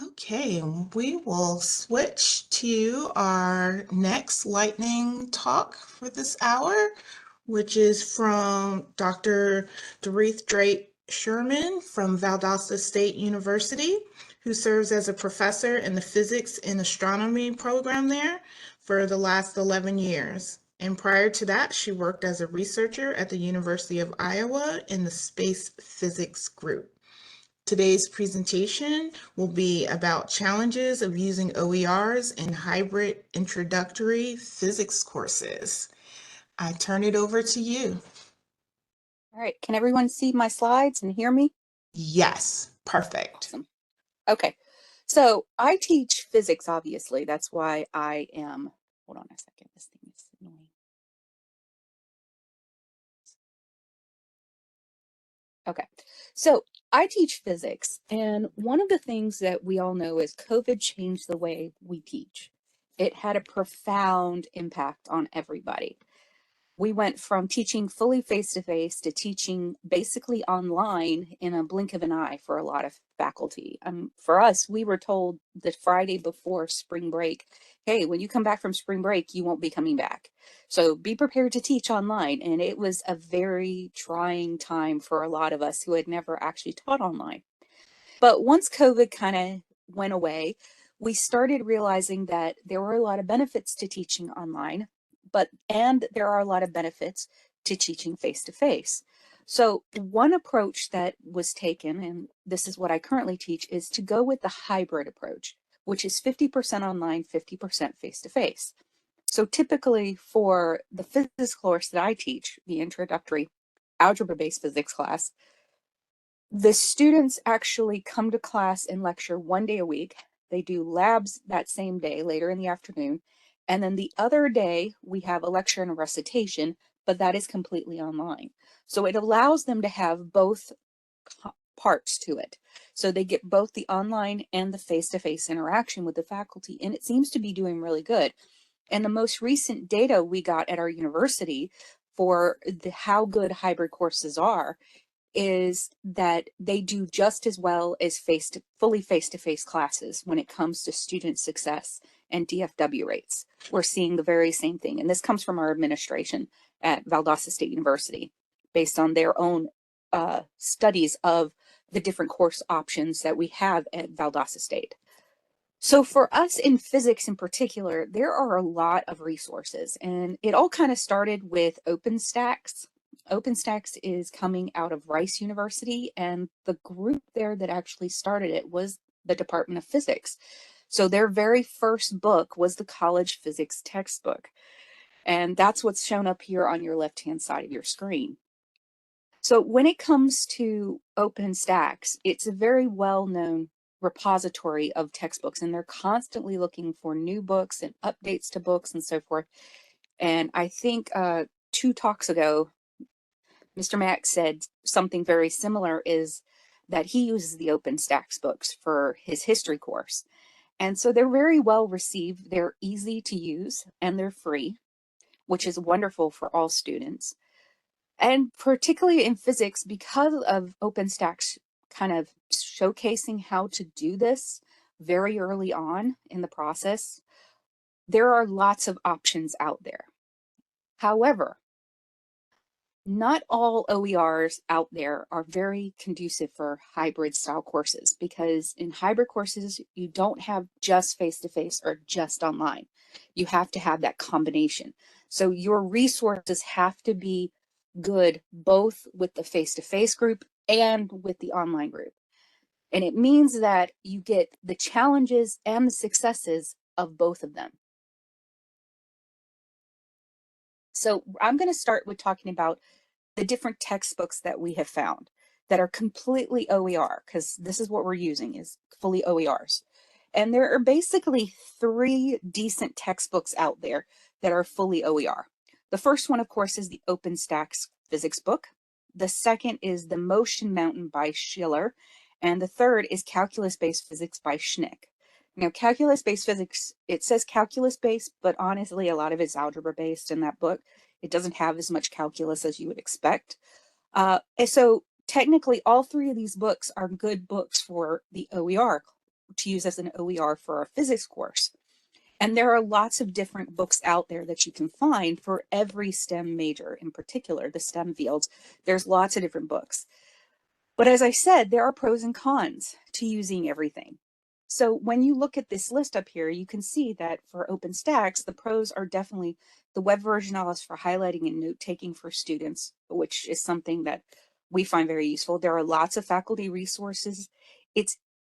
Okay, we will switch to our next lightning talk for this hour, which is from Dr. Dereth Drake-Scheuermann from Valdosta State University, who serves as a professor in the physics and astronomy program there for the last 11 years. And prior to that, she worked as a researcher at the University of Iowa in the space physics group. Today's presentation will be about challenges of using OERs in hybrid introductory physics courses. I turn it over to you. All right, can everyone see my slides and hear me? Yes, perfect. Awesome. Okay, so I teach physics, obviously. That's why I am, hold on a second, this thing is annoying. Okay, so I teach physics, and one of the things that we all know is COVID changed the way we teach. It had a profound impact on everybody. We went from teaching fully face-to-face to teaching basically online in a blink of an eye for a lot of faculty. For us, we were told the Friday before spring break, hey, when you come back from spring break, you won't be coming back. So be prepared to teach online. And it was a very trying time for a lot of us who had never actually taught online. But once COVID kind of went away, we started realizing that there were a lot of benefits to teaching online, and there are a lot of benefits to teaching face-to-face. So one approach that was taken, and this is what I currently teach, is to go with the hybrid approach, which is 50% online, 50% face-to-face. So typically for the physics course that I teach, the introductory algebra-based physics class, the students actually come to class and lecture 1 day a week. They do labs that same day, later in the afternoon. And then the other day, we have a lecture and a recitation, but that is completely online. So it allows them to have both parts to it. So they get both the online and the face-to-face interaction with the faculty, and it seems to be doing really good. And the most recent data we got at our university for how good hybrid courses are is that they do just as well as fully face-to-face classes when it comes to student success and DFW rates. We're seeing the very same thing. And this comes from our administration at Valdosta State University, based on their own studies of the different course options that we have at Valdosta State. So for us in physics in particular, there are a lot of resources, and it all kind of started with OpenStax. OpenStax is coming out of Rice University, and the group there that actually started it was the Department of Physics. So their very first book was the college physics textbook. And that's what's shown up here on your left-hand side of your screen. So when it comes to OpenStax, it's a very well-known repository of textbooks, and they're constantly looking for new books and updates to books and so forth. And I think 2 talks ago, Mr. Mack said something very similar, is that he uses the OpenStax books for his history course. And so they're very well received. They're easy to use and they're free, which is wonderful for all students. And particularly in physics, because of OpenStax kind of showcasing how to do this very early on in the process, there are lots of options out there. However, not all OERs out there are very conducive for hybrid style courses, because in hybrid courses, you don't have just face-to-face or just online. You have to have that combination. So your resources have to be good both with the face-to-face group and with the online group. And it means that you get the challenges and the successes of both of them. So I'm going to start with talking about the different textbooks that we have found that are completely OER, because this is what we're using, is fully OERs. And there are basically 3 decent textbooks out there that are fully OER. The first one, of course, is the OpenStax physics book. The second is The Motion Mountain by Schiller. And the third is Calculus-Based Physics by Schnick. Now, calculus-based physics, it says calculus-based, but honestly, a lot of it's algebra-based in that book. It doesn't have as much calculus as you would expect. And so technically, all 3 of these books are good books for the OER to use as an OER for our physics course. And there are lots of different books out there that you can find for every STEM major, in particular, the STEM fields. There's lots of different books. But as I said, there are pros and cons to using everything. So when you look at this list up here, you can see that for OpenStax, the pros are definitely the web version allows for highlighting and note taking for students, which is something that we find very useful. There are lots of faculty resources.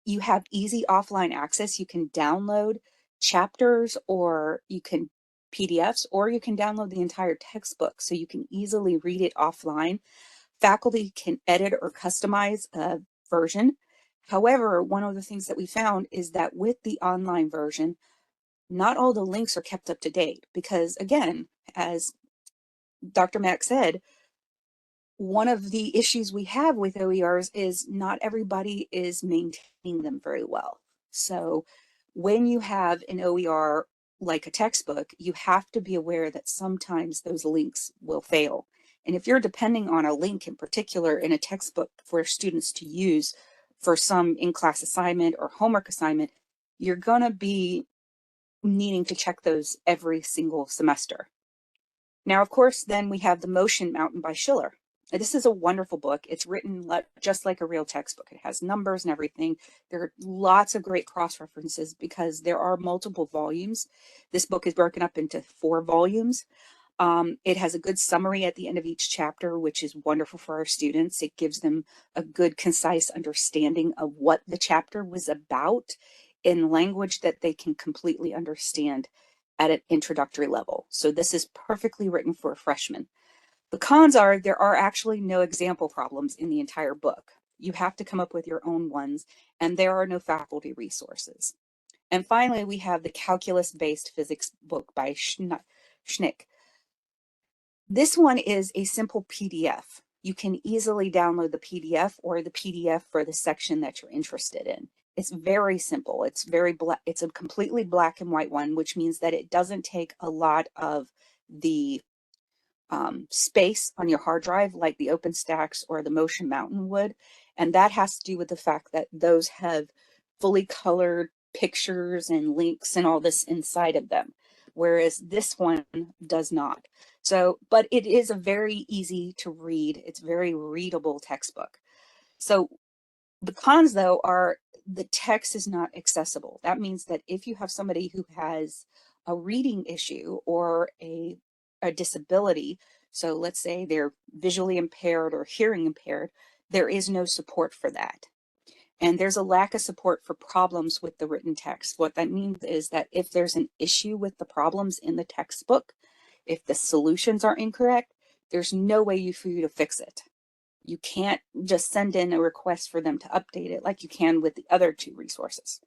You have easy offline access. You can download chapters, or you can PDFs, or you can download the entire textbook so you can easily read it offline. Faculty can edit or customize a version. However, one of the things that we found is that with the online version, not all the links are kept up to date because, again, as Dr. Mack said, one of the issues we have with OERs is not everybody is maintaining them very well. So when you have an OER like a textbook, you have to be aware that sometimes those links will fail. And if you're depending on a link in particular in a textbook for students to use for some in-class assignment or homework assignment, you're going to be needing to check those every single semester. Now, of course, then we have The Motion Mountain by Schiller. This is a wonderful book. It's written just like a real textbook. It has numbers and everything. There are lots of great cross-references because there are multiple volumes. This book is broken up into 4 volumes. It has a good summary at the end of each chapter, which is wonderful for our students. It gives them a good, concise understanding of what the chapter was about in language that they can completely understand at an introductory level. So this is perfectly written for a freshman. The cons are there are actually no example problems in the entire book. You have to come up with your own ones, and there are no faculty resources. And finally, we have the calculus-based physics book by Schnick. This one is a simple PDF. You can easily download the PDF or the PDF for the section that you're interested in. It's very simple. It's it's a completely black and white one, which means that it doesn't take a lot of the space on your hard drive like the OpenStax or the Motion Mountain would. And that has to do with the fact that those have fully colored pictures and links and all this inside of them, whereas this one does not. So, but it is a very easy to read, it's very readable textbook. So the cons, though, are the text is not accessible. That means that if you have somebody who has a reading issue or a disability, so let's say they're visually impaired or hearing impaired, there is no support for that. And there's a lack of support for problems with the written text. What that means is that if there's an issue with the problems in the textbook, if the solutions are incorrect, there's no way for you to fix it. You can't just send in a request for them to update it like you can with the other 2 resources.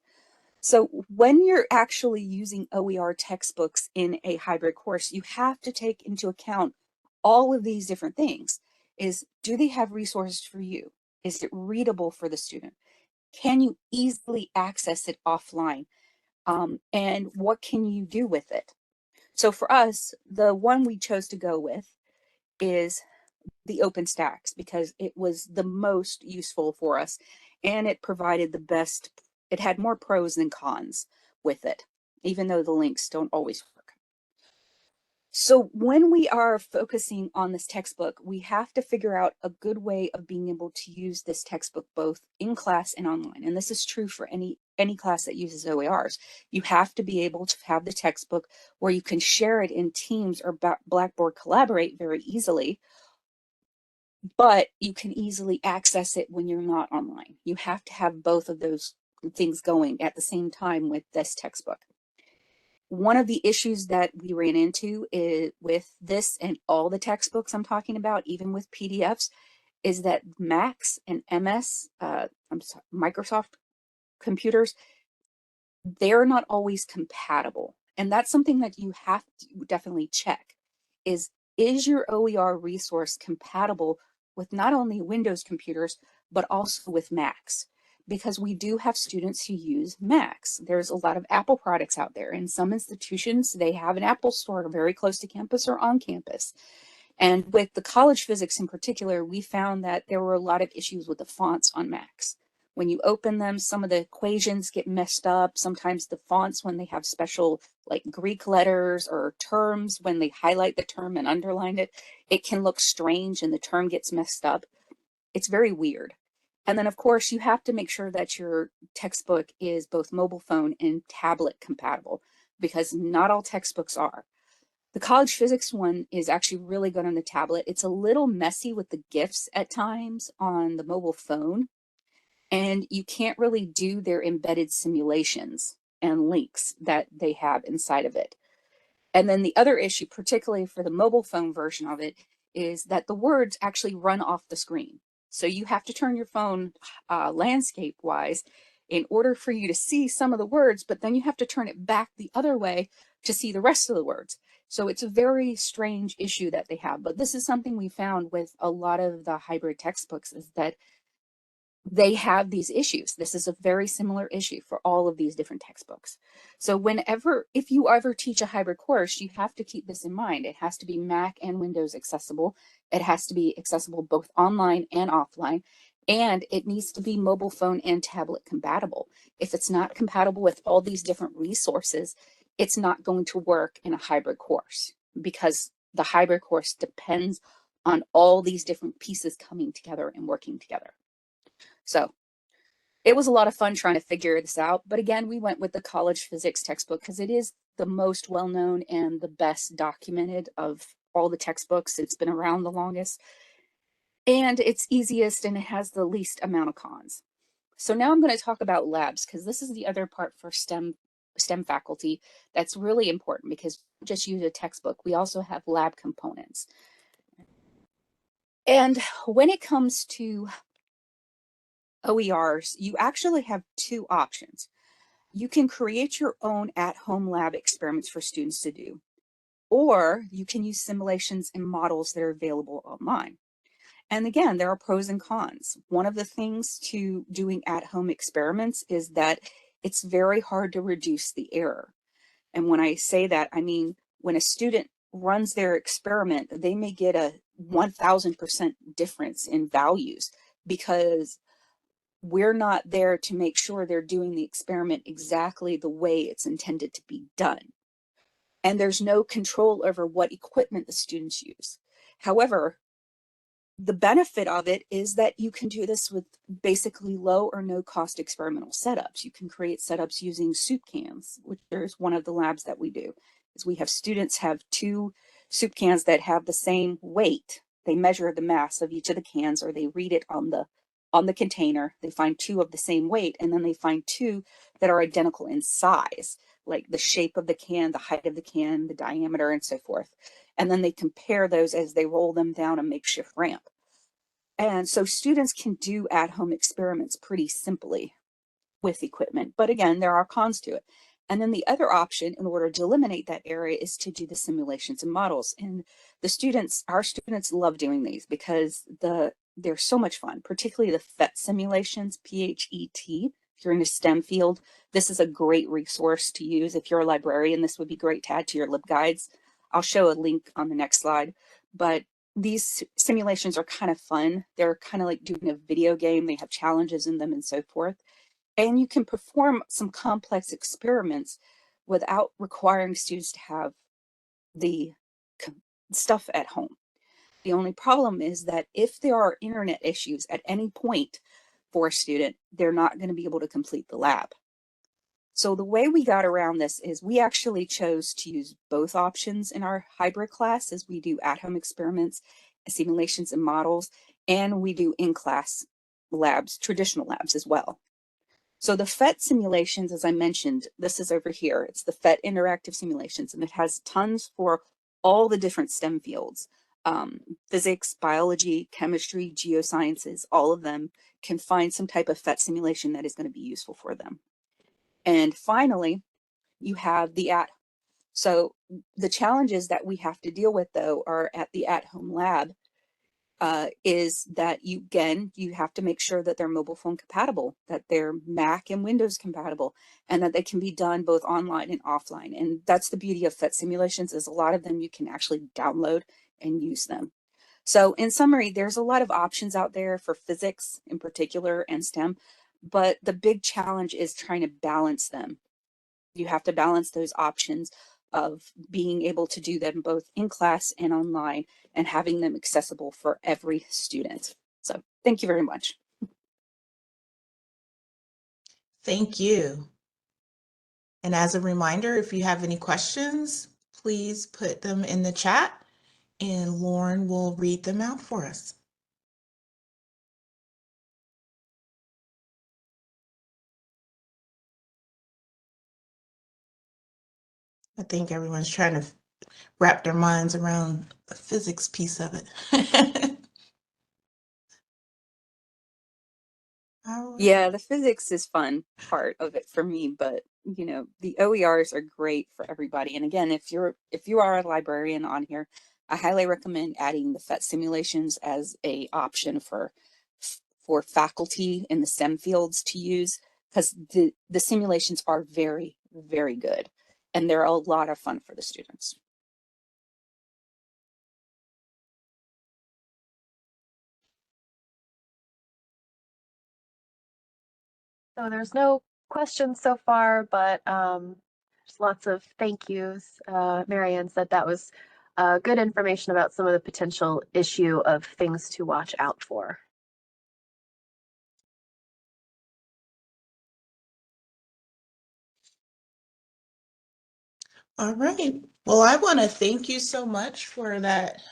So when you're actually using OER textbooks in a hybrid course, you have to take into account all of these different things. Do they have resources for you? Is it readable for the student? Can you easily access it offline? And what can you do with it? So for us, the one we chose to go with is the OpenStax because it was the most useful for us and it provided the best. It had more pros than cons with it, even though the links don't always work. So when we are focusing on this textbook, we have to figure out a good way of being able to use this textbook both in class and online. And this is true for any class that uses OERs. You have to be able to have the textbook where you can share it in Teams or Blackboard Collaborate very easily, but you can easily access it when you're not online. You have to have both of those things going at the same time with this textbook. One of the issues that we ran into with this and all the textbooks I'm talking about, even with PDFs, is that Macs and Microsoft computers, they're not always compatible. And that's something that you have to definitely check is your OER resource compatible with not only Windows computers, but also with Macs? Because we do have students who use Macs. There's a lot of Apple products out there. In some institutions, they have an Apple store very close to campus or on campus. And with the college physics in particular, we found that there were a lot of issues with the fonts on Macs. When you open them, some of the equations get messed up. Sometimes the fonts, when they have special like Greek letters or terms, when they highlight the term and underline it, it can look strange and the term gets messed up. It's very weird. And then of course you have to make sure that your textbook is both mobile phone and tablet compatible, because not all textbooks are. The college physics one is actually really good on the tablet. It's a little messy with the GIFs at times on the mobile phone, and you can't really do their embedded simulations and links that they have inside of it. And then the other issue, particularly for the mobile phone version of it, is that the words actually run off the screen. So you have to turn your phone landscape wise in order for you to see some of the words, but then you have to turn it back the other way to see the rest of the words. So it's a very strange issue that they have. But this is something we found with a lot of the hybrid textbooks, is that they have these issues. This is a very similar issue for all of these different textbooks. So if you ever teach a hybrid course, you have to keep this in mind. It has to be Mac and Windows accessible. It has to be accessible both online and offline, and it needs to be mobile phone and tablet compatible. If it's not compatible with all these different resources, it's not going to work in a hybrid course, because the hybrid course depends on all these different pieces coming together and working together. So it was a lot of fun trying to figure this out. But again, we went with the college physics textbook because it is the most well-known and the best documented of all the textbooks. It's been around the longest, and it's easiest, and it has the least amount of cons. So now I'm going to talk about labs, because this is the other part for STEM faculty that's really important, because we don't just use a textbook, we also have lab components. And when it comes to OERs, you actually have two options. You can create your own at-home lab experiments for students to do, or you can use simulations and models that are available online. And again, there are pros and cons. One of the things to doing at-home experiments is that it's very hard to reduce the error. And when I say that, I mean, when a student runs their experiment, they may get a 1000% difference in values, because we're not there to make sure they're doing the experiment exactly the way it's intended to be done. And there's no control over what equipment the students use. However, the benefit of it is that you can do this with basically low or no cost experimental setups. You can create setups using soup cans, which is one of the labs that we do. Is we have students have 2 soup cans that have the same weight. They measure the mass of each of the cans, or they read it on the container. They find 2 of the same weight, and then they find 2 that are identical in size, like the shape of the can, the height of the can, the diameter, and so forth. And then they compare those as they roll them down a makeshift ramp. And so students can do at-home experiments pretty simply with equipment. But again, there are cons to it. And then the other option, in order to eliminate that area, is to do the simulations and models. And our students love doing these, because they're so much fun, particularly the PhET simulations, P-H-E-T. If you're in a STEM field, this is a great resource to use. If you're a librarian, this would be great to add to your LibGuides. I'll show a link on the next slide. But these simulations are kind of fun. They're kind of like doing a video game. They have challenges in them and so forth. And you can perform some complex experiments without requiring students to have the stuff at home. The only problem is that if there are internet issues at any point for a student, they're not going to be able to complete the lab. So the way we got around this is we actually chose to use both options in our hybrid class, as we do at-home experiments, simulations and models, and we do in-class labs, traditional labs as well. So the PhET simulations, as I mentioned, this is over here. It's the PhET interactive simulations, and it has tons for all the different STEM fields. Physics, biology, chemistry, geosciences, all of them can find some type of PhET simulation that is going to be useful for them. And finally, you have so the challenges that we have to deal with, though, are at the at-home lab, is that you have to make sure that they're mobile phone compatible, that they're Mac and Windows compatible, and that they can be done both online and offline. And that's the beauty of PhET simulations, is a lot of them you can actually download and use them. So in summary, there's a lot of options out there for physics in particular and STEM, but the big challenge is trying to balance them. You have to balance those options of being able to do them both in class and online and having them accessible for every student. So thank you very much. Thank you. And as a reminder, if you have any questions, please put them in the chat and Lauren will read them out for us. I think everyone's trying to wrap their minds around the physics piece of it. Yeah, the physics is fun part of it for me, but you know, the OERs are great for everybody. And again, if you are a librarian on here, I highly recommend adding the PhET simulations as a option for faculty in the STEM fields to use, because the simulations are very, very good and they're a lot of fun for the students. So there's no questions so far, but there's lots of thank yous. Marianne said that was good information about some of the potential issue of things to watch out for. All right. Well, I want to thank you so much for that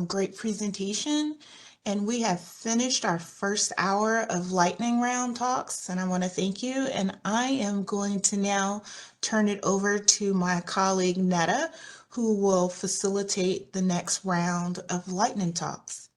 great presentation. And we have finished our first hour of lightning round talks, and I want to thank you. And I am going to now turn it over to my colleague Netta, who will facilitate the next round of lightning talks.